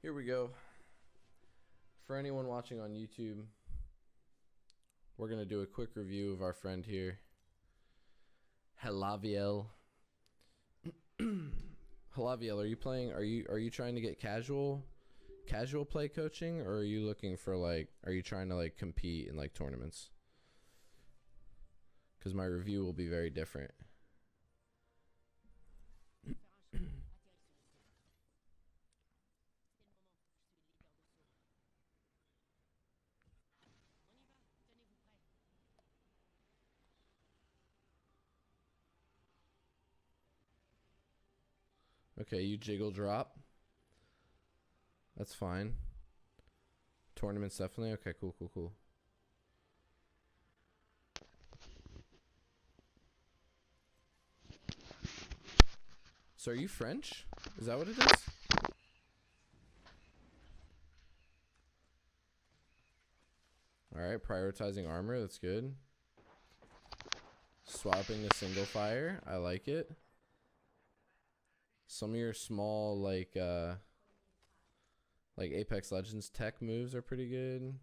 Here we go. For anyone watching on YouTube, we're going to do a quick review of our friend here, Halaviel. Halaviel, are you playing? Are you trying to get casual play coaching, or are you looking for are you trying to compete in tournaments? Because my review will be very different. Okay, you jiggle drop. That's fine. Tournaments definitely. Okay, cool. So are you French? Is that what it is? Alright, prioritizing armor. That's good. Swapping to single fire. I like it. Some of your small, like Apex Legends tech moves are pretty good.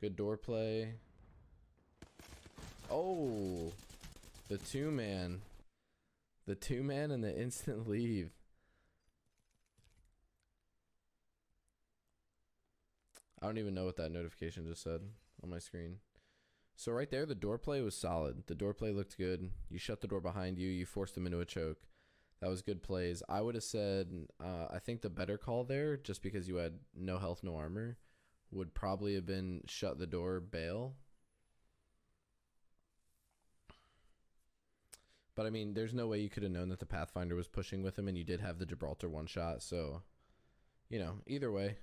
Good door play. Oh, the two-man. The two-man and the instant leave. I don't even know what that notification just said on my screen. So right there, the door play was solid. The door play looked good. You shut the door behind you. You forced them into a choke. That was good plays. I would have said, I think the better call there, just because you had no health, no armor, would probably have been shut the door, bail. But I mean, there's no way you could have known that the Pathfinder was pushing with him, and you did have the Gibraltar one shot. So, you know, either way,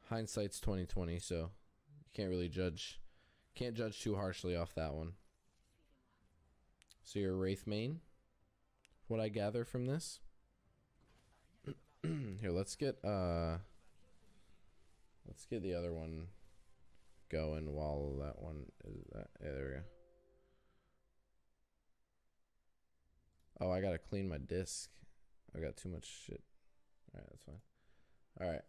hindsight's 2020. So you can't really judge, can't judge too harshly off that one. So you're a Wraith main, what I gather from this. Here, let's get the other one going while that one is that. Yeah, there we go. Oh, I gotta clean my disc. I got too much shit. Alright, that's fine. Alright.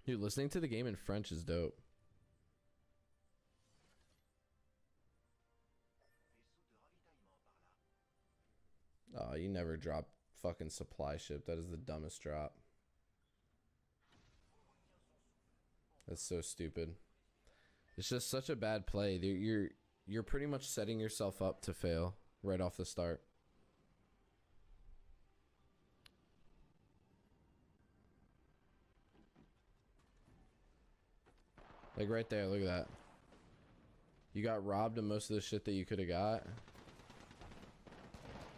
Dude, listening to the game in French is dope. Oh, you never drop fucking supply ship. That is the dumbest drop. That's so stupid. It's just such a bad play. You're pretty much setting yourself up to fail right off the start. Like right there, look at that. You got robbed of most of the shit that you could have got.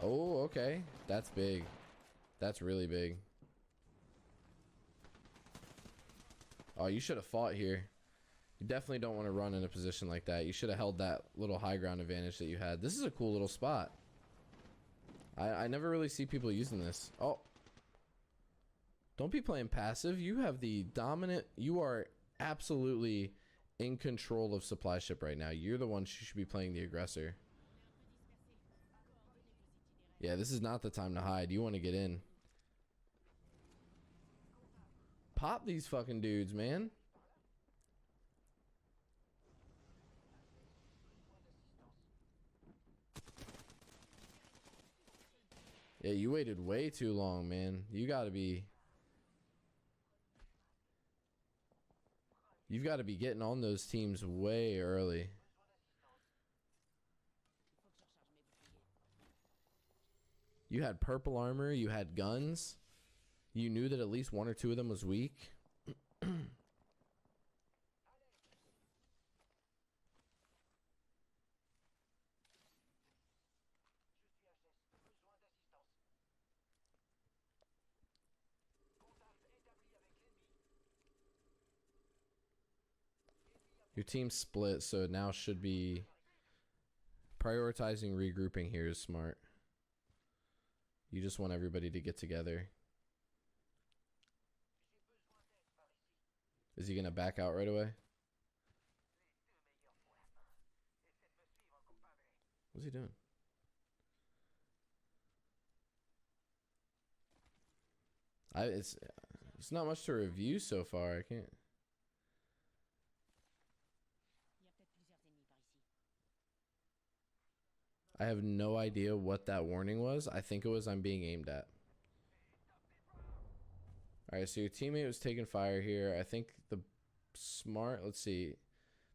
Oh, okay. That's big. That's really big. Oh, you should have fought here. You definitely don't want to run in a position like that. You should have held that little high ground advantage that you had. This is a cool little spot. I never really see people using this. Oh. Don't be playing passive. You have the dominant... You are absolutely in control of supply ship right now. You're the one who should be playing the aggressor. Yeah, this is not the time to hide. You want to get in. Pop these fucking dudes, man. Yeah, you waited way too long, man. You gotta be... You've got to be getting on those teams way early. You had purple armor. You had guns. You knew that at least one or two of them was weak. Your team's split, so it now should be prioritizing regrouping here is smart. You just want everybody to get together. Is he gonna back out right away? What's he doing? It's not much to review so far. I can't. I have no idea what that warning was. I think it was I'm being aimed at. Alright, so your teammate was taking fire here. I think the smart, let's see.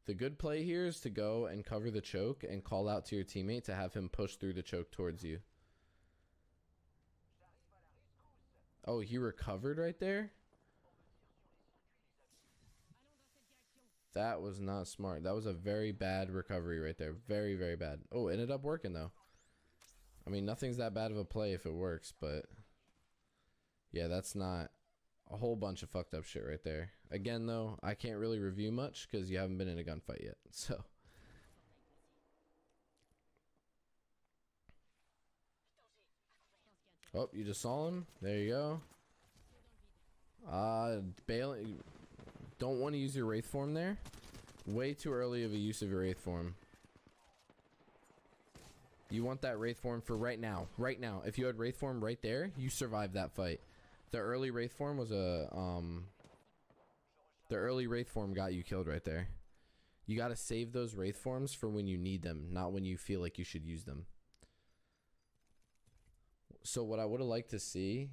The good play here is to go and cover the choke and call out to your teammate to have him push through the choke towards you. Oh, he recovered right there? That was not smart. That was a very bad recovery right there. Very, very bad. Oh, it ended up working though. I mean, nothing's that bad of a play if it works, but yeah, that's not a whole bunch of fucked up shit right there. Again, though, I can't really review much because you haven't been in a gunfight yet. So. Oh, you just saw him. There you go. Bailing. Don't want to use your Wraith form there. Way too early of a use of your Wraith form. You want that Wraith form for right now. Right now. If you had Wraith form right there, you survived that fight. The early Wraith form was a the early Wraith form got you killed right there. You got to save those Wraith forms for when you need them, not when you feel like you should use them. So what I would have liked to see,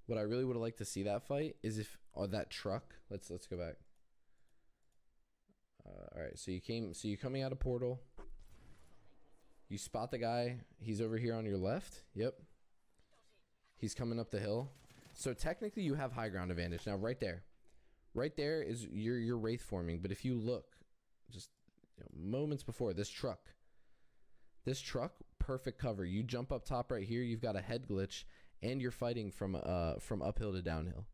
what I really would have liked to see that fight is if that truck. Let's go back. All right, so you're coming out of portal. You spot the guy. He's over here on your left. Yep. He's coming up the hill. So technically you have high ground advantage. Now right there is your Wraith forming. But if you look just moments before, this truck, perfect cover. You jump up top right here. You've got a head glitch and you're fighting from uphill to downhill.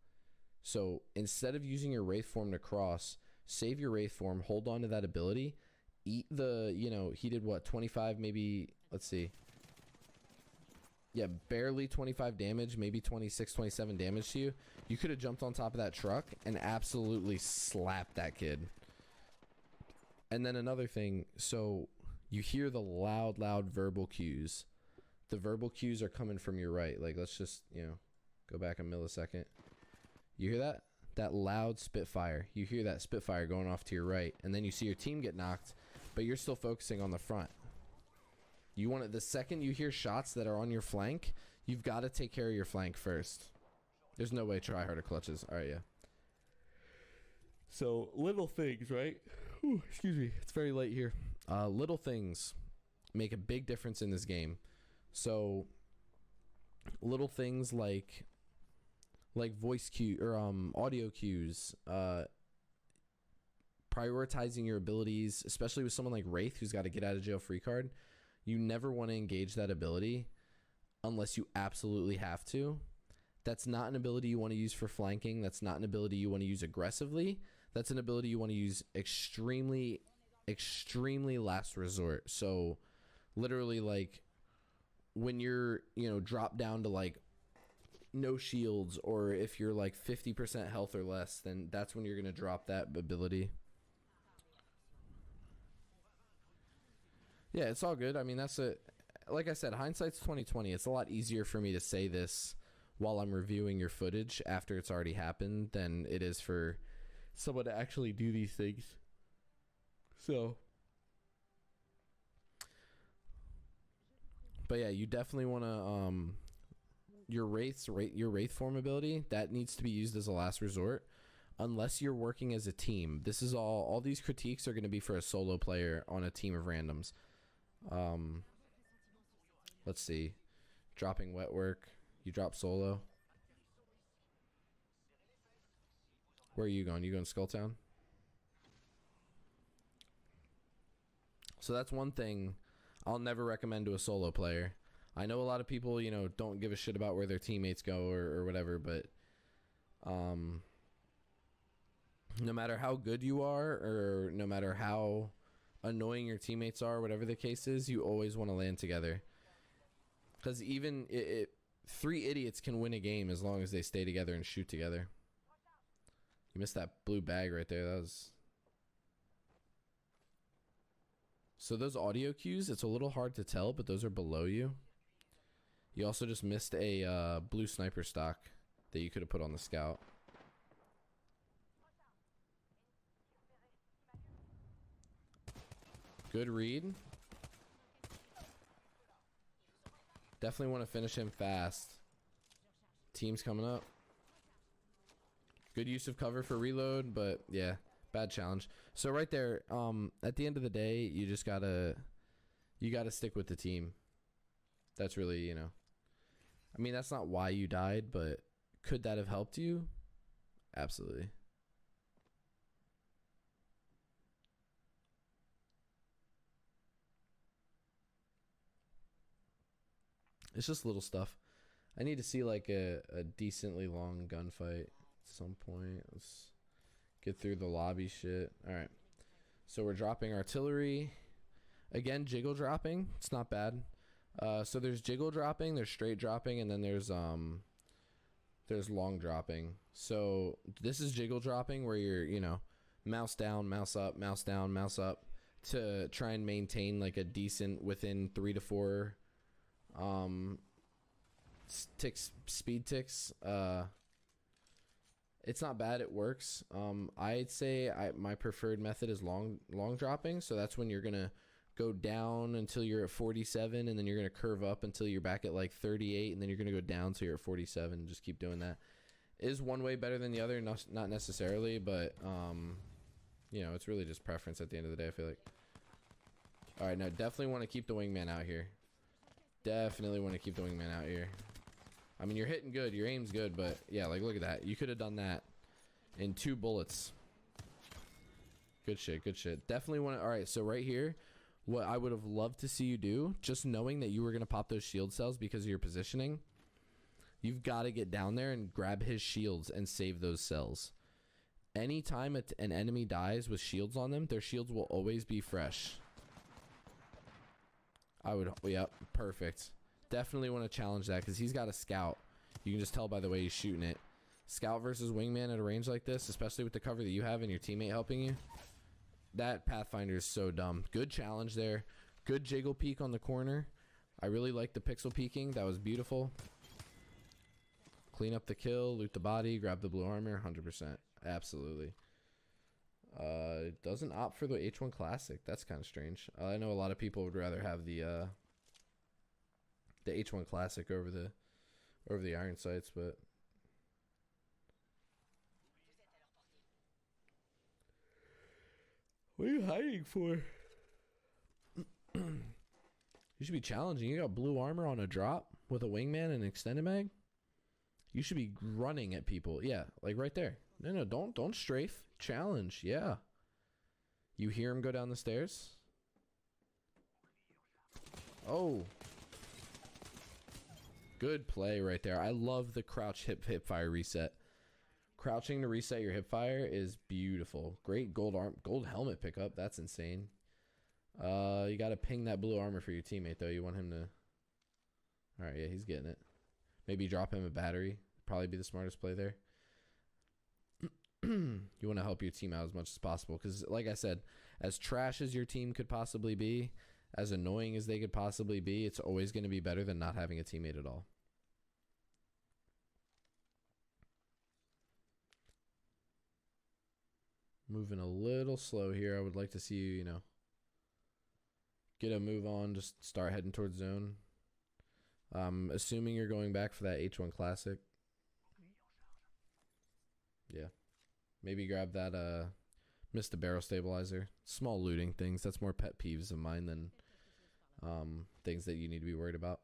So instead of using your Wraith form to cross, save your Wraith form, hold on to that ability, eat the, he did what, 25, maybe, let's see. Yeah, barely 25 damage, maybe 26, 27 damage to you. You could have jumped on top of that truck and absolutely slapped that kid. And then another thing, so you hear the loud verbal cues. The verbal cues are coming from your right. Like, let's just, go back a millisecond. You hear that? That loud Spitfire. You hear that Spitfire going off to your right. And then you see your team get knocked, but you're still focusing on the front. You want it the second you hear shots that are on your flank, you've got to take care of your flank first. There's no way tryharder clutches. All right, yeah. So, little things, right? Ooh, excuse me. It's very late here. Little things make a big difference in this game. So, little things like voice cue or audio cues, prioritizing your abilities, especially with someone like Wraith who's got a get out of jail free card. You never want to engage that ability unless you absolutely have to. That's not an ability you want to use for flanking. That's not an ability you want to use aggressively. That's an ability you want to use extremely last resort. So literally, like, when you're, drop down to like no shields, or if you're like 50% health or less, then that's when you're going to drop that ability. Yeah, it's all good. I mean, like I said, hindsight's 2020. It's a lot easier for me to say this while I'm reviewing your footage after it's already happened than it is for someone to actually do these things. So, but yeah, you definitely want to your Wraith form ability, that needs to be used as a last resort unless you're working as a team. This is all these critiques are going to be for a solo player on a team of randoms. Let's see. Dropping wet work. You drop solo. Where are you going? You going Skulltown? So that's one thing I'll never recommend to a solo player. I know a lot of people, don't give a shit about where their teammates go or whatever, but No matter how good you are, or no matter how annoying your teammates are, whatever the case is, you always want to land together. Because even three idiots can win a game as long as they stay together and shoot together. You missed that blue bag right there. That was... So those audio cues, it's a little hard to tell, but those are below you. You also just missed a blue sniper stock that you could have put on the scout. Good read. Definitely want to finish him fast. Team's coming up. Good use of cover for reload, but yeah, bad challenge. So right there, at the end of the day, you just gotta stick with the team. That's really, you know, I mean, that's not why you died, but could that have helped you? Absolutely. It's just little stuff. I need to see like a decently long gunfight at some point. Let's get through the lobby shit. All right. So we're dropping artillery. Again, jiggle dropping. It's not bad. So there's jiggle dropping, there's straight dropping, and then there's long dropping. So this is jiggle dropping where you're, you know, mouse down, mouse up, mouse down, mouse up to try and maintain like a decent within 3 to 4 ticks, speed ticks. It's not bad, it works. I'd say my preferred method is long dropping. So that's when you're gonna go down until you're at 47, and then you're gonna curve up until you're back at like 38, and then you're gonna go down till you're at 47 and just keep doing that. Is one way better than the other? Not necessarily, but you know, it's really just preference at the end of the day, I feel like. All right, now definitely want to keep the wingman out here. Definitely want to keep the wingman out here. I mean, you're hitting good, your aim's good, but yeah, like look at that. You could have done that in 2 bullets. Good shit, good shit. Definitely want to. All right, so right here, what I would have loved to see you do, just knowing that you were going to pop those shield cells because of your positioning, you've got to get down there and grab his shields and save those cells. Anytime an enemy dies with shields on them, their shields will always be fresh. Yep, perfect. Definitely want to challenge that because he's got a scout. You can just tell by the way he's shooting it. Scout versus wingman at a range like this, especially with the cover that you have and your teammate helping you. That Pathfinder is so dumb. Good challenge there. Good jiggle peek on the corner. I really like the pixel peeking. That was beautiful. Clean up the kill, loot the body, grab the blue armor. 100%. Absolutely. Doesn't opt for the H1 Classic. That's kind of strange. I know a lot of people would rather have the H1 Classic over the iron sights, but what are you hiding for? You should be challenging. You got blue armor on a drop with a wingman and an extended mag. You should be running at people. Yeah, like right there. No, don't strafe. Challenge. Yeah. You hear him go down the stairs? Oh. Good play right there. I love the crouch hip fire reset. Crouching to reset your hip fire is beautiful. Great gold helmet pickup. That's insane. You got to ping that blue armor for your teammate though. You want him to. All right, yeah, he's getting it. Maybe drop him a battery. Probably be the smartest play there. You want to help your team out as much as possible because, like I said, as trash as your team could possibly be, as annoying as they could possibly be, it's always going to be better than not having a teammate at all. Moving a little slow here. I would like to see you, you know, get a move on, just start heading towards zone. Assuming you're going back for that H1 Classic. Yeah. Maybe grab that, missed the barrel stabilizer. Small looting things. That's more pet peeves of mine than things that you need to be worried about.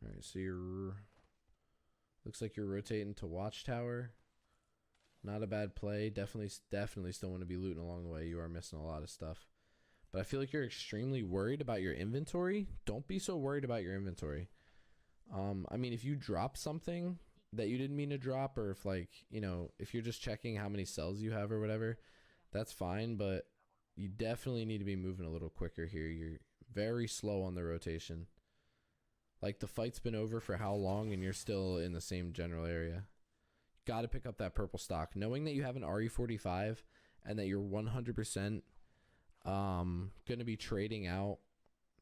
All right, so looks like you're rotating to Watchtower. Not a bad play. Definitely still want to be looting along the way. You are missing a lot of stuff. But I feel like you're extremely worried about your inventory. Don't be so worried about your inventory. I mean, if you drop something that you didn't mean to drop, or if like, you know, if you're just checking how many cells you have or whatever, that's fine, but you definitely need to be moving a little quicker here. You're very slow on the rotation. Like, the fight's been over for how long and you're still in the same general area. Got to pick up that purple stock. Knowing that you have an RE45 and that you're 100% going to be trading out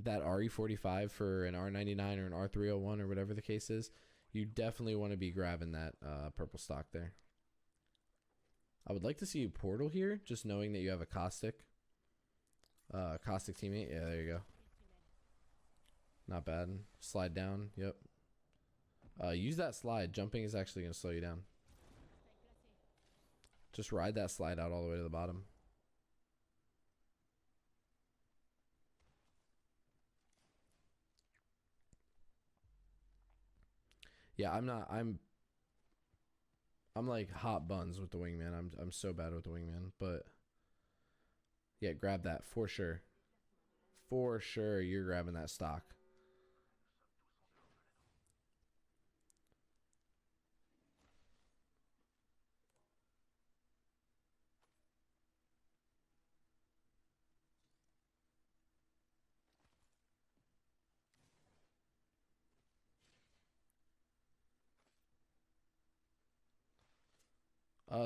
that RE45 for an R99 or an R301 or whatever the case is, you definitely want to be grabbing that purple stock there. I would like to see a portal here, just knowing that you have a caustic teammate. Yeah, there you go. Not bad. Slide down. Yep. Use that slide. Jumping is actually going to slow you down. Just ride that slide out all the way to the bottom. Yeah, I'm like hot buns with the wingman. I'm so bad with the wingman, but yeah, grab that for sure. For sure, you're grabbing that stock.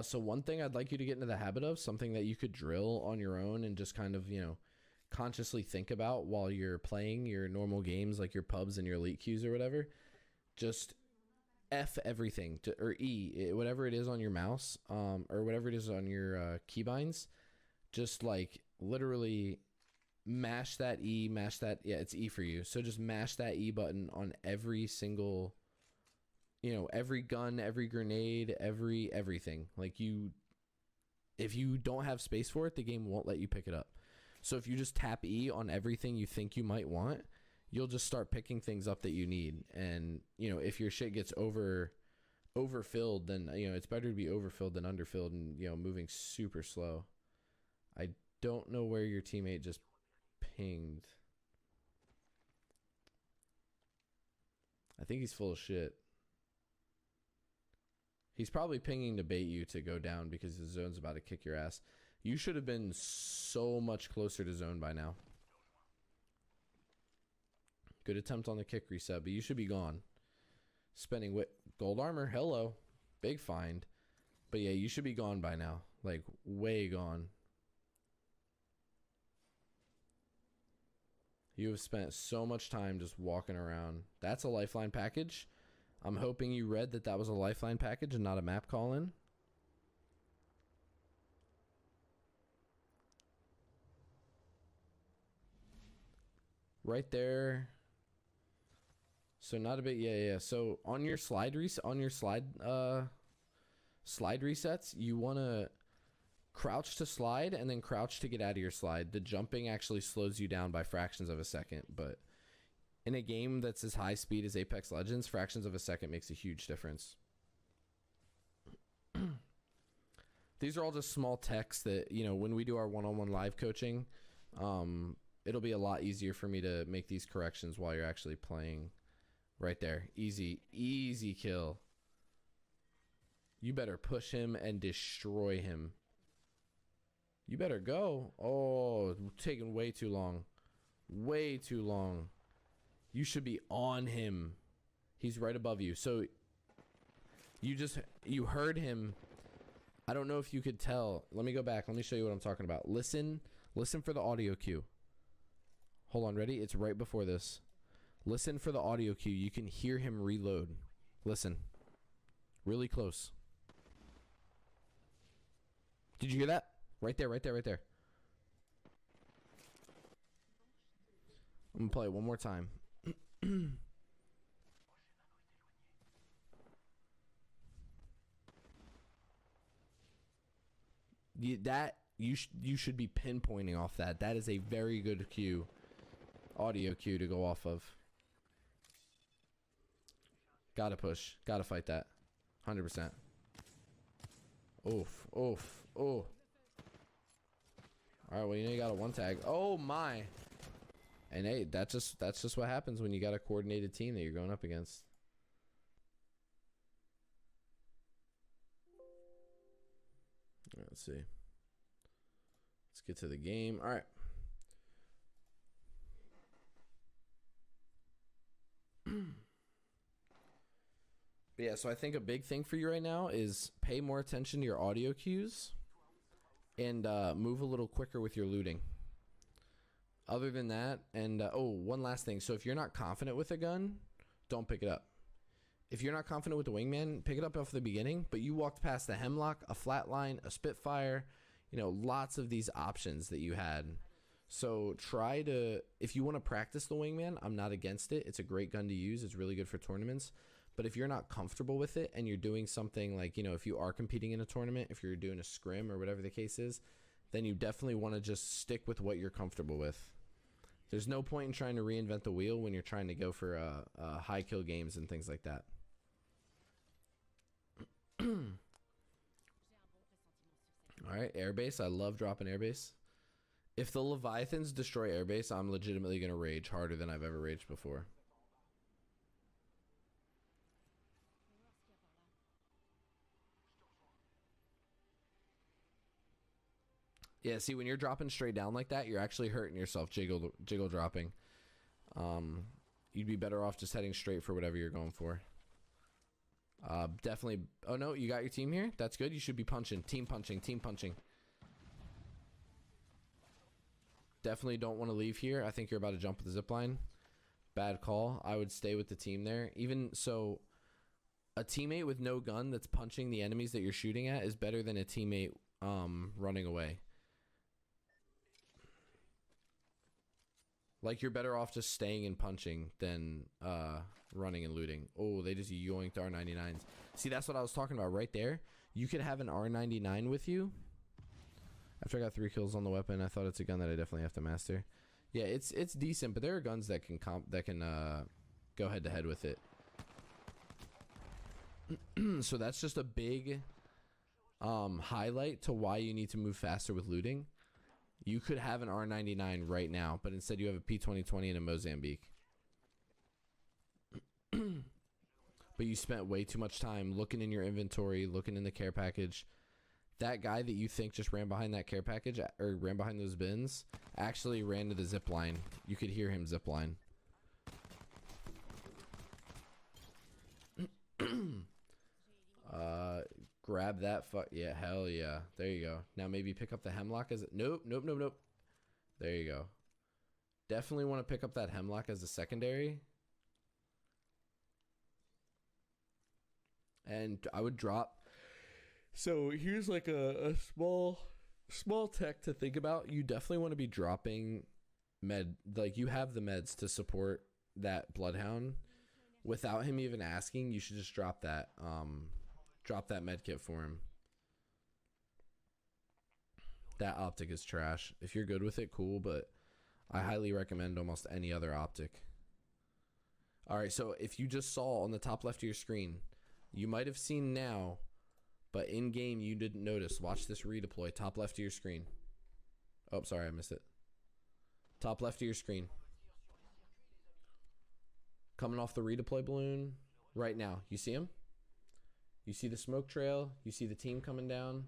So one thing I'd like you to get into the habit of, something that you could drill on your own and just kind of, you know, consciously think about while you're playing your normal games, like your pubs and your elite queues or whatever. Just F everything, or E, whatever it is on your mouse, or whatever it is on your keybinds. Just like literally mash that E, mash that. Yeah, it's E for you. So just mash that E button on every single, you know, every gun, every grenade, everything. Like, you, if you don't have space for it, the game won't let you pick it up. So if you just tap E on everything you think you might want, you'll just start picking things up that you need. And, you know, if your shit gets overfilled, then, you know, it's better to be overfilled than underfilled and, you know, moving super slow. I don't know where your teammate just pinged. I think he's full of shit. He's probably pinging to bait you to go down because the zone's about to kick your ass. You should have been so much closer to zone by now. Good attempt on the kick reset, but you should be gone. Spending gold armor, hello. Big find. But yeah, you should be gone by now. Like, way gone. You have spent so much time just walking around. That's a lifeline package. I'm hoping you read that that was a lifeline package and not a map call-in. Right there. So not a bit. Yeah. So on your slide slide resets, you want to crouch to slide and then crouch to get out of your slide. The jumping actually slows you down by fractions of a second, but in a game that's as high speed as Apex Legends, fractions of a second makes a huge difference. These are all just small techs that, you know, when we do our one-on-one live coaching, it'll be a lot easier for me to make these corrections while you're actually playing. Right there. Easy kill. You better push him and destroy him. You better go. Oh, taking way too long. Way too long. You should be on him. He's right above you. So you heard him. I don't know if you could tell. Let me go back. Let me show you what I'm talking about. Listen for the audio cue. Hold on, ready? It's right before this. Listen for the audio cue. You can hear him reload. Listen. Really close. Did you hear that? Right there. I'm gonna play it one more time. You should be pinpointing off that. That is a very good cue, audio cue to go off of. Gotta push. Gotta fight that. 100%. Oof. Oh. All right. Well, you know you got a one tag. Oh my. And hey, that's just what happens when you got a coordinated team that you're going up against. Let's see. Let's get to the game. All right. But yeah, so I think a big thing for you right now is pay more attention to your audio cues and move a little quicker with your looting. Other than that, and one last thing. So if you're not confident with a gun, don't pick it up. If you're not confident with the wingman, pick it up off the beginning, but you walked past a Hemlock, a Flatline, a Spitfire, lots of these options that you had. So try to, if you want to practice the wingman, I'm not against it. It's a great gun to use. It's really good for tournaments. But if you're not comfortable with it and you're doing something like, if you are competing in a tournament, if you're doing a scrim or whatever the case is, then you definitely want to just stick with what you're comfortable with. There's no point in trying to reinvent the wheel when you're trying to go for high kill games and things like that. All right, airbase. I love dropping airbase. If the Leviathans destroy airbase, I'm legitimately going to rage harder than I've ever raged before. Yeah, see, when you're dropping straight down like that, you're actually hurting yourself jiggle dropping. You'd be better off just heading straight for whatever you're going for. Definitely. Oh, no, you got your team here? That's good. You should be punching. Team punching. Team punching. Definitely don't want to leave here. I think you're about to jump with the zipline. Bad call. I would stay with the team there. Even so, a teammate with no gun that's punching the enemies that you're shooting at is better than a teammate running away. Like, you're better off just staying and punching than running and looting. Oh, they just yoinked R99s. See, that's what I was talking about right there. You could have an R99 with you. After I got 3 kills on the weapon, I thought it's a gun that I definitely have to master. Yeah, it's decent, but there are guns that can go head to head with it. So that's just a big highlight to why you need to move faster with looting. You could have an R99 right now, but instead you have a P2020 and a Mozambique. But you spent way too much time looking in your inventory, looking in the care package. That guy that you think just ran behind that care package or ran behind those bins actually ran to the zip line. You could hear him zip line. Grab that yeah, hell yeah. There you go. Now maybe pick up the Hemlock as nope. There you go. Definitely want to pick up that Hemlock as a secondary. And I would drop. So here's like a small tech to think about. You definitely want to be dropping like you have the meds to support that Bloodhound. Without him even asking, you should just drop that med kit for him. That optic is trash. If you're good with it, cool, but I highly recommend almost any other optic. All right, so if you just saw on the top left of your screen, you might have seen now, but in game you didn't notice. Watch this redeploy. Top left of your screen. Oh, sorry, I missed it. Top left of your screen. Coming off the redeploy balloon right now. You see him? You see the smoke trail. You see the team coming down.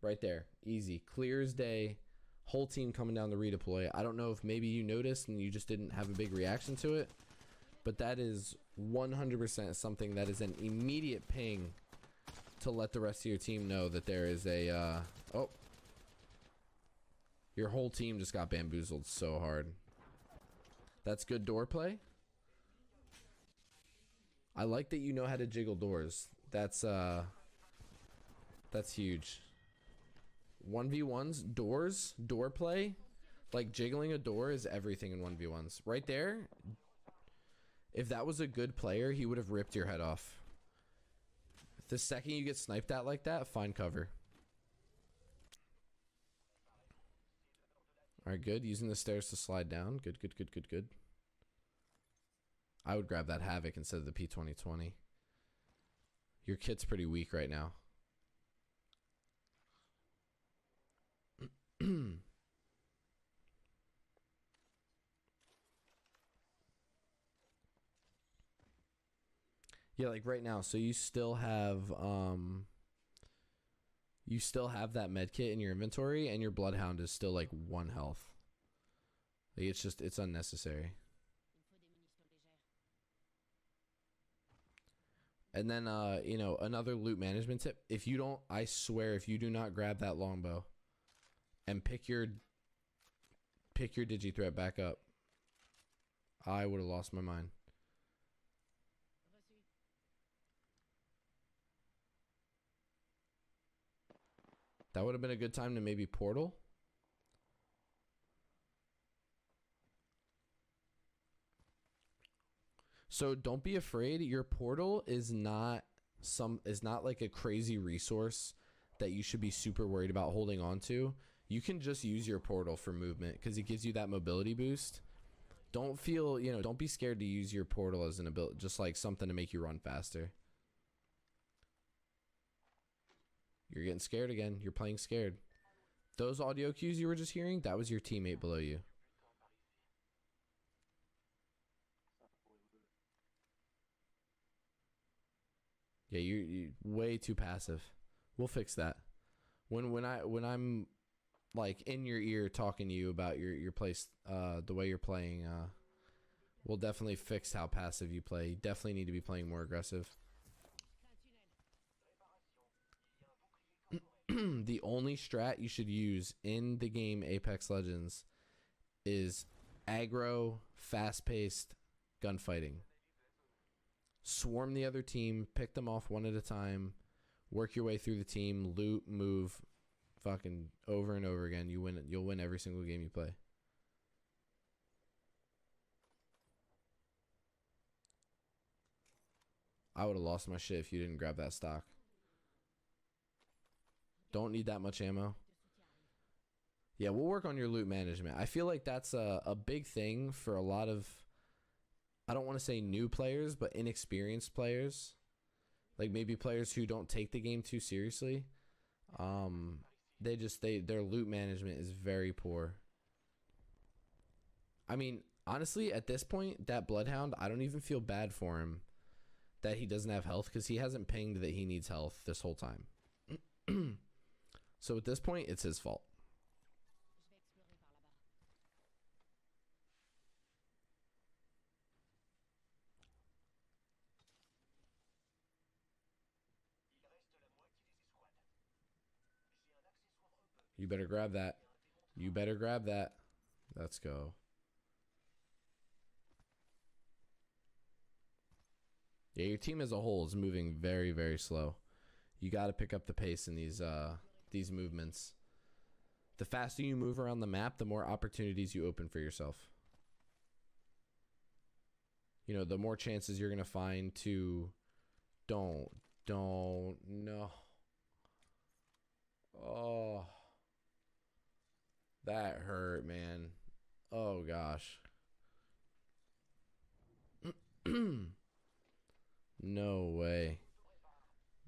Right there. Easy. Clear as day. Whole team coming down the redeploy. I don't know if maybe you noticed and you just didn't have a big reaction to it, but that is 100% something that is an immediate ping to let the rest of your team know that there is a oh, your whole team just got bamboozled so hard. That's good door play. I like that you know how to jiggle doors. That's huge. 1v1s, doors, door play, like jiggling a door is everything in 1v1s. Right there, if that was a good player, he would have ripped your head off. The second you get sniped at like that, find cover. All right, good. Using the stairs to slide down. Good. I would grab that Havoc instead of the P2020. Your kit's pretty weak right now. Yeah, like right now. So you still have you still have that med kit in your inventory, and your bloodhound is still like 1 health. Like, it's unnecessary. And then you know, another loot management tip: if you don't, I swear, if you do not grab that longbow and pick your digi threat back up, I would have lost my mind. That would have been a good time to maybe portal. So don't be afraid. Your portal is not like a crazy resource that you should be super worried about holding on to. You can just use your portal for movement because it gives you that mobility boost. Don't feel, you know, don't be scared to use your portal as an ability, just like something to make you run faster. You're getting scared again. You're playing scared. Those audio cues you were just hearing, that was your teammate below you. Yeah, you're way too passive. We'll fix that. When I'm like in your ear talking to you about your place, the way you're playing, we'll definitely fix how passive you play. You definitely need to be playing more aggressive. The only strat you should use in the game Apex Legends is aggro, fast-paced gunfighting. Swarm the other team, pick them off one at a time, work your way through the team, loot, move, fucking over and over again. You'll win every single game you play. I would have lost my shit if you didn't grab that stock. Don't need that much ammo. Yeah, we'll work on your loot management. I feel like that's a big thing for a lot of, I don't want to say new players, but inexperienced players. Like maybe players who don't take the game too seriously. Their loot management is very poor. I mean, honestly, at this point, that Bloodhound, I don't even feel bad for him that he doesn't have health because he hasn't pinged that he needs health this whole time. So at this point, it's his fault. You better grab that. You better grab that. Let's go. Yeah, your team as a whole is moving very, very slow. You got to pick up the pace in these movements. The faster you move around the map, the more opportunities you open for yourself. You know, the more chances you're going to find to no. Oh. That hurt, man. Oh gosh. No way.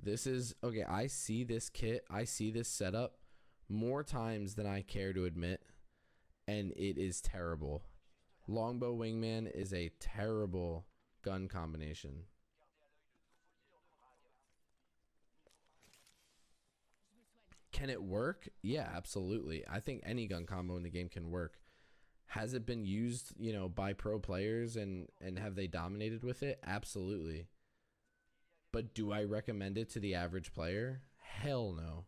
This is okay. I see this kit, I see this setup more times than I care to admit, and it is terrible. Longbow Wingman is a terrible gun combination. Can it work? Yeah, absolutely. I think any gun combo in the game can work. Has it been used, you know, by pro players and have they dominated with it? Absolutely. But do I recommend it to the average player? Hell no.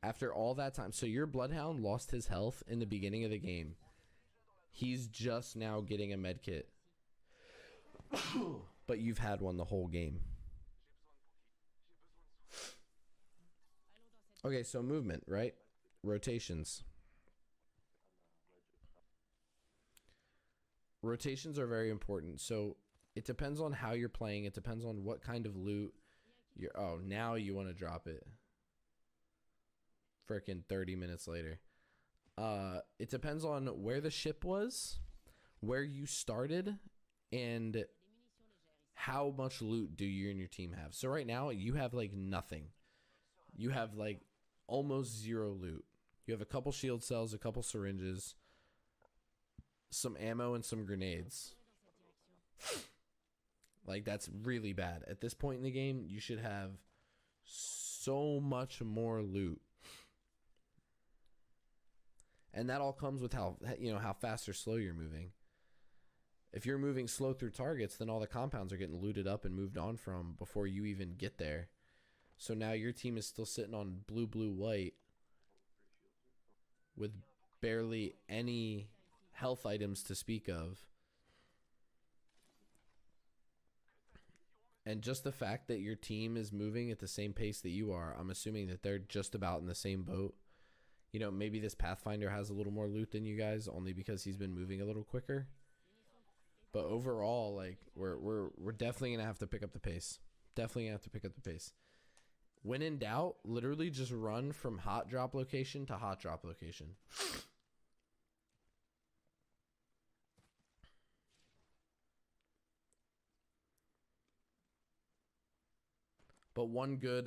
After all that time, so your Bloodhound lost his health in the beginning of the game. He's just now getting a med kit. But you've had one the whole game. Okay, so movement, right? Rotations. Rotations are very important. So it depends on how you're playing. It depends on what kind of loot you're... Oh, now you want to drop it. Frickin' 30 minutes later. It depends on where the ship was, where you started, and how much loot do you and your team have. So right now, you have like nothing. You have like almost zero loot. You have a couple shield cells, a couple syringes, some ammo, and some grenades. Like, that's really bad. At this point in the game, you should have so much more loot. And that all comes with how, you know, how fast or slow you're moving. If you're moving slow through targets, then all the compounds are getting looted up and moved on from before you even get there. So now your team is still sitting on blue, blue, white with barely any health items to speak of. And just the fact that your team is moving at the same pace that you are, I'm assuming that they're just about in the same boat. You know, maybe this Pathfinder has a little more loot than you guys, only because he's been moving a little quicker. But overall, like, we're definitely gonna have to pick up the pace. Definitely gonna have to pick up the pace. When in doubt, literally just run from hot drop location to hot drop location. But one good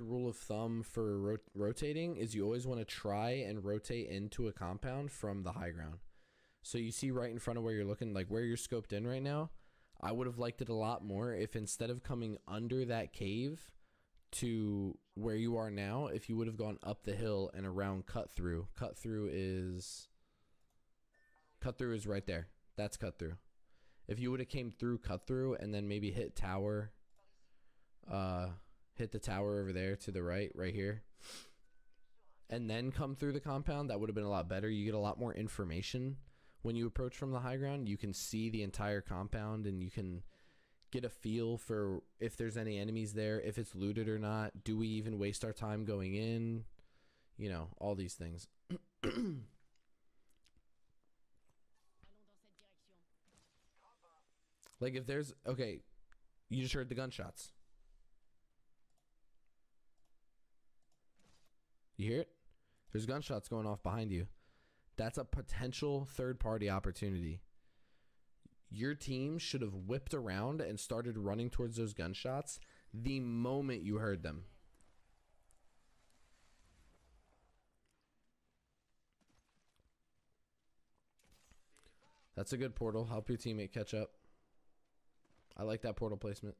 rule of thumb for rotating is you always want to try and rotate into a compound from the high ground. So you see right in front of where you're looking, like where you're scoped in right now, I would have liked it a lot more if instead of coming under that cave to where you are now, if you would have gone up the hill and around cut through. Cut through is right there. That's cut through. If you would have came through cut through and then maybe hit tower, hit the tower over there to the right here, and then come through the compound, that would have been a lot better. You get a lot more information when you approach from the high ground. You can see the entire compound and you can get a feel for if there's any enemies there, if it's looted or not. Do we even waste our time going in? You know, all these things. Like if there's, okay, you just heard the gunshots. You hear it? There's gunshots going off behind you. That's a potential third-party opportunity. Your team should have whipped around and started running towards those gunshots the moment you heard them. That's a good portal. Help your teammate catch up. I like that portal placement.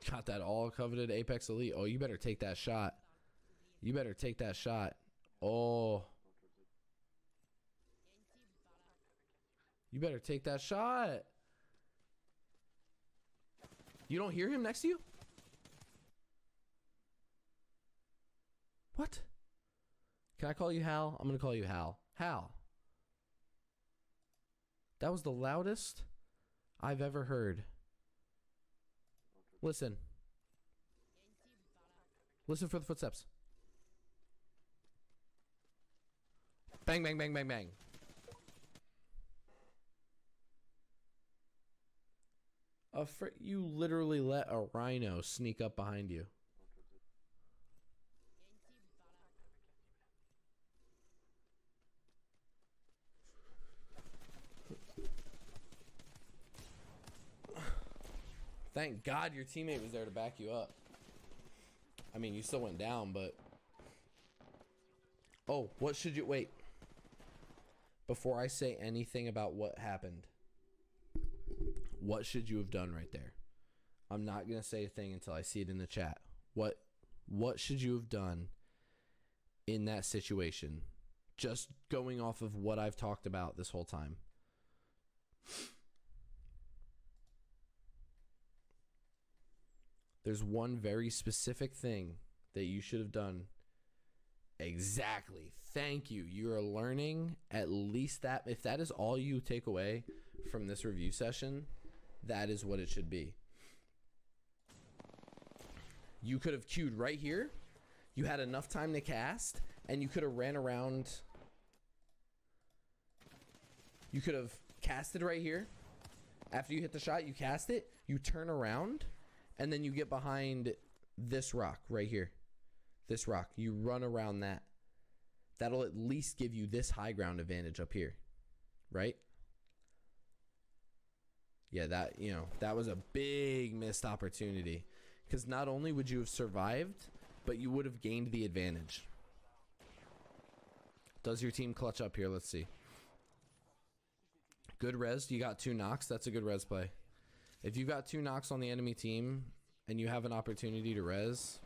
Got that all coveted Apex Elite. Oh, you better take that shot. You better take that shot. Oh. You better take that shot. You don't hear him next to you? What? Can I call you Hal? I'm going to call you Hal. Hal. That was the loudest I've ever heard. Listen. Listen for the footsteps. Bang, bang, bang, bang, bang. You literally let a rhino sneak up behind you. Thank God your teammate was there to back you up. I mean, you still went down, but... Oh, what should you... Wait. Before I say anything about what happened, what should you have done right there? I'm not going to say a thing until I see it in the chat. What should you have done in that situation? Just going off of what I've talked about this whole time. There's one very specific thing that you should have done. Exactly. Thank you. You're learning at least that. If that is all you take away from this review session, that is what it should be. You could have queued right here. You had enough time to cast, and you could have ran around. You could have casted right here. After you hit the shot, you cast it. You turn around. And then you get behind this rock right here. This rock. You run around that. That'll at least give you this high ground advantage up here. Right? Yeah, that was a big missed opportunity. Because not only would you have survived, but you would have gained the advantage. Does your team clutch up here? Let's see. Good res. You got 2 knocks. That's a good res play. If you got 2 knocks on the enemy team and you have an opportunity to res,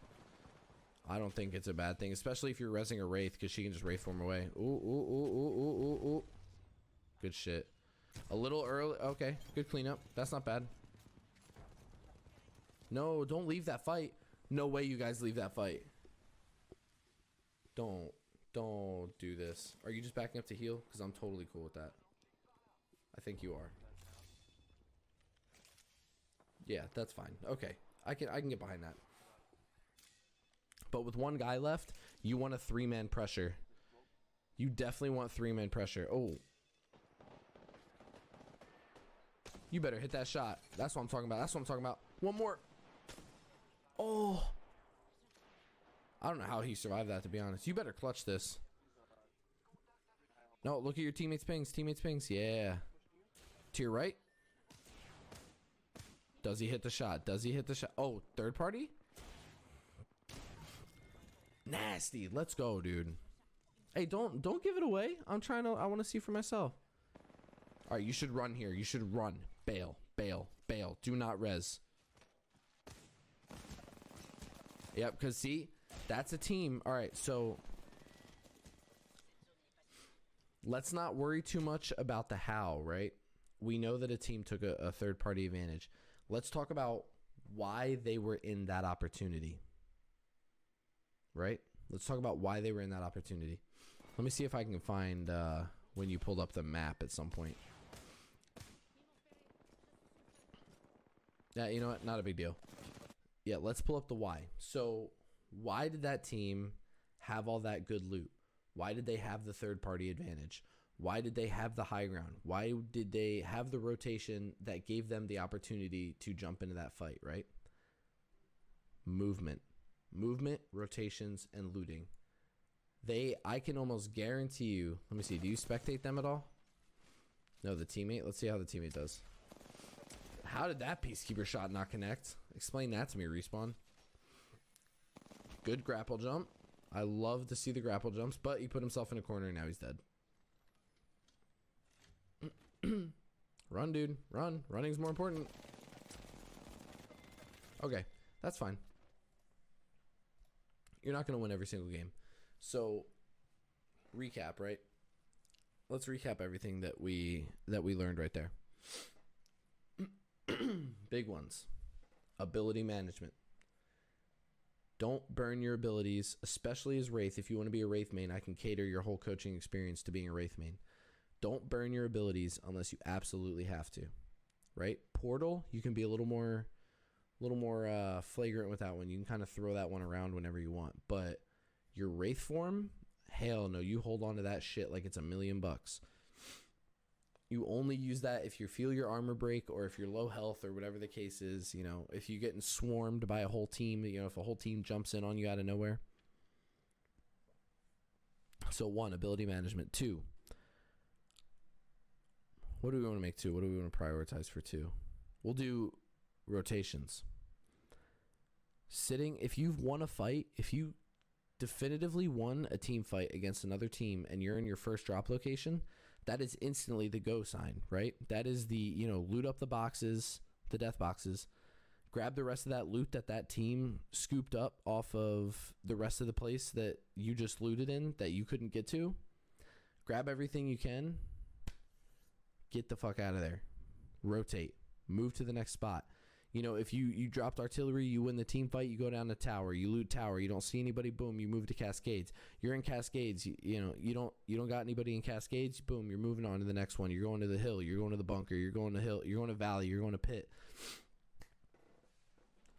I don't think it's a bad thing, especially if you're resing a Wraith, because she can just Wraith form away. Ooh, ooh, ooh, ooh, ooh, ooh, ooh. Good shit. A little early. Okay, good cleanup. That's not bad. No, don't leave that fight. No way you guys leave that fight. Don't do this. Are you just backing up to heal? Because I'm totally cool with that. I think you are. Yeah, that's fine. Okay, I can get behind that. But with 1 guy left, you want a 3-man pressure. You definitely want 3-man pressure. Oh. You better hit that shot. That's what I'm talking about. That's what I'm talking about. One more. Oh. I don't know how he survived that, to be honest. You better clutch this. No, look at your teammates' pings. Teammates' pings. Yeah. To your right. Does he hit the shot? Does he hit the shot? Oh, third party? Nasty. Let's go, dude. Hey, don't give it away. I want to see for myself. All right, you should run here. You should run. Bail. Bail. Bail. Do not res. Yep, because see, that's a team. All right, so let's not worry too much about the how, right? We know that a team took a third-party advantage. Let's talk about why they were in that opportunity, right? Let's talk about why they were in that opportunity. Let me see if I can find when you pulled up the map at some point. Yeah, you know what? Not a big deal. Yeah, let's pull up the why. So why did that team have all that good loot? Why did they have the third-party advantage? Why did they have the high ground? Why did they have the rotation that gave them the opportunity to jump into that fight, right? Movement, rotations, and looting. I can almost guarantee you, let me see, do you spectate them at all? No, the teammate. Let's see how the teammate does. How did that Peacekeeper shot not connect? Explain that to me, Respawn. Good grapple jump. I love to see the grapple jumps, but he put himself in a corner and now he's dead. Run, dude. Run. Running's more important. Okay, that's fine. You're not going to win every single game. So, recap, right? Let's recap everything that we learned right there. Big ones. Ability management. Don't burn your abilities, especially as Wraith. If you want to be a Wraith main, I can cater your whole coaching experience to being a Wraith main. Don't burn your abilities unless you absolutely have to, right? Portal, you can be a little more flagrant with that one. You can kind of throw that one around whenever you want. But your Wraith form, hell no. You hold on to that shit like it's $1,000,000. You only use that if you feel your armor break or if you're low health or whatever the case is. You know, if you're getting swarmed by a whole team, you know, if a whole team jumps in on you out of nowhere. So 1, ability management. 2, what do we want to make 2? What do we want to prioritize for 2? We'll do rotations. Sitting, if you've won a fight, if you definitively won a team fight against another team and you're in your first drop location, that is instantly the go sign, right? That is the, you know, loot up the boxes, the death boxes, grab the rest of that loot that team scooped up off of the rest of the place that you just looted in that you couldn't get to. Grab everything you can. Get the fuck out of there. Rotate. Move to the next spot. You know, if you dropped artillery, you win the team fight, you go down to tower, you loot tower, you don't see anybody, boom, you move to Cascades. You're in Cascades, you know, you don't got anybody in Cascades, boom, you're moving on to the next one. You're going to the hill, you're going to the bunker, you're going to hill, you're going to valley, you're going to pit.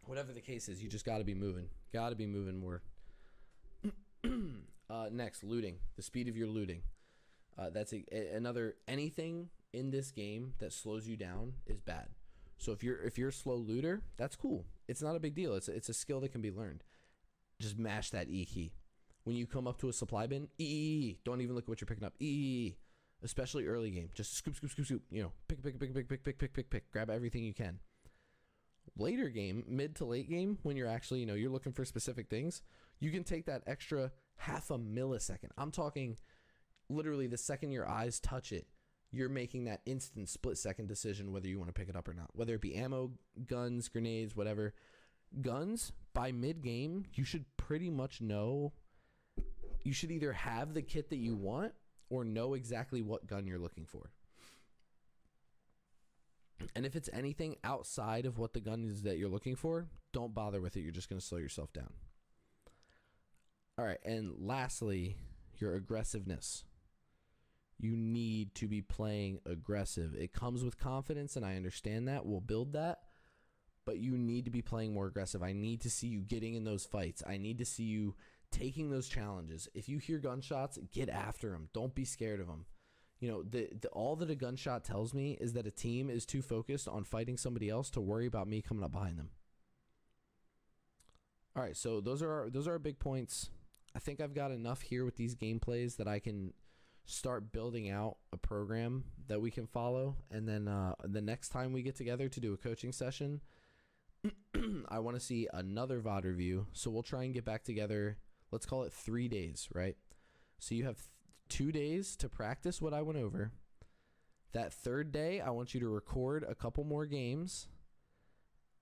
Whatever the case is, you just got to be moving. Got to be moving more. Next, looting. The speed of your looting. That's another, anything in this game that slows you down is bad. So if you're a slow looter, that's cool. It's not a big deal. It's a skill that can be learned. Just mash that E key. When you come up to a supply bin, E. Don't even look at what you're picking up. E. Especially early game. Just scoop. You know, pick. Grab everything you can. Later game, mid to late game, when you're actually, you know, you're looking for specific things, you can take that extra half a millisecond. I'm talking literally the second your eyes touch it, you're making that instant split-second decision whether you want to pick it up or not. Whether it be ammo, guns, grenades, whatever. Guns, by mid-game, you should pretty much know. You should either have the kit that you want or know exactly what gun you're looking for. And if it's anything outside of what the gun is that you're looking for, don't bother with it. You're just going to slow yourself down. All right, and lastly, your aggressiveness. You need to be playing aggressive. It comes with confidence, and I understand that. We'll build that. But you need to be playing more aggressive. I need to see you getting in those fights. I need to see you taking those challenges. If you hear gunshots, get after them. Don't be scared of them. You know, all that a gunshot tells me is that a team is too focused on fighting somebody else to worry about me coming up behind them. All right, so those are our big points. I think I've got enough here with these gameplays that I can start building out a program that we can follow. And then the next time we get together to do a coaching session, I want to see another VOD review. So we'll try and get back together. Let's call it 3 days, right? So you have 2 days to practice what I went over. That third day, I want you to record a couple more games.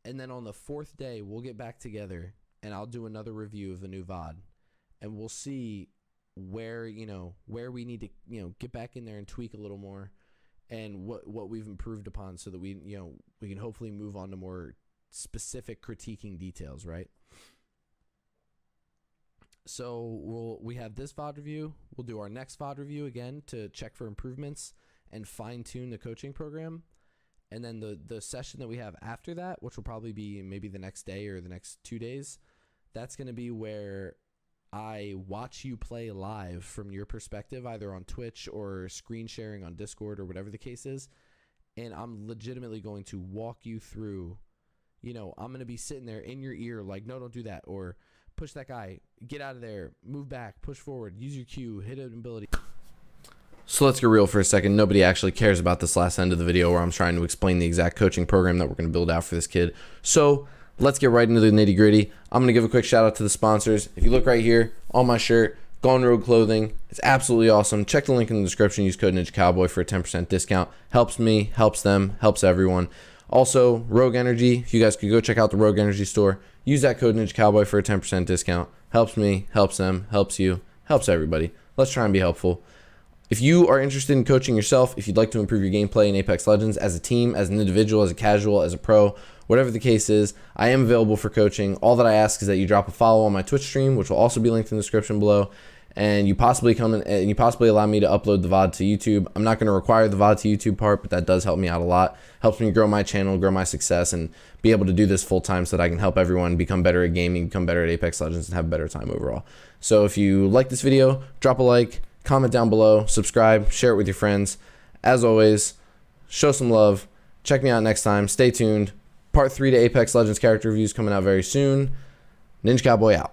And then on the fourth day, we'll get back together and I'll do another review of the new VOD. And we'll see where we need to, get back in there and tweak a little more and what we've improved upon so that we can hopefully move on to more specific critiquing details, right? So we have this VOD review. We'll do our next VOD review again to check for improvements and fine-tune the coaching program. And then the session that we have after that, which will probably be maybe the next day or the next 2 days, that's going to be where I watch you play live from your perspective, either on Twitch or screen sharing on Discord or whatever the case is. And I'm legitimately going to walk you through, I'm going to be sitting there in your ear like, no, don't do that. Or push that guy, get out of there, move back, push forward, use your Q, hit an ability. So let's get real for a second. Nobody actually cares about this last end of the video where I'm trying to explain the exact coaching program that we're going to build out for this kid. So let's get right into the nitty gritty. I'm going to give a quick shout out to the sponsors. If you look right here on my shirt, Gone Rogue Clothing, it's absolutely awesome. Check the link in the description. Use code Ninja Cowboy for a 10% discount. Helps me, helps them, helps everyone. Also, Rogue Energy. If you guys could go check out the Rogue Energy store, use that code Ninja Cowboy for a 10% discount. Helps me, helps them, helps you, helps everybody. Let's try and be helpful. If you are interested in coaching yourself, if you'd like to improve your gameplay in Apex Legends as a team, as an individual, as a casual, as a pro, whatever the case is, I am available for coaching. All that I ask is that you drop a follow on my Twitch stream, which will also be linked in the description below, and you possibly come in and you possibly allow me to upload the VOD to YouTube. I'm not going to require the VOD to YouTube part, but that does help me out a lot. Helps me grow my channel, grow my success, and be able to do this full time so that I can help everyone become better at gaming, become better at Apex Legends, and have a better time overall. So if you like this video, drop a like, comment down below, subscribe, share it with your friends. As always, show some love. Check me out next time. Stay tuned. Part 3 to Apex Legends character reviews coming out very soon. Ninja Cowboy out.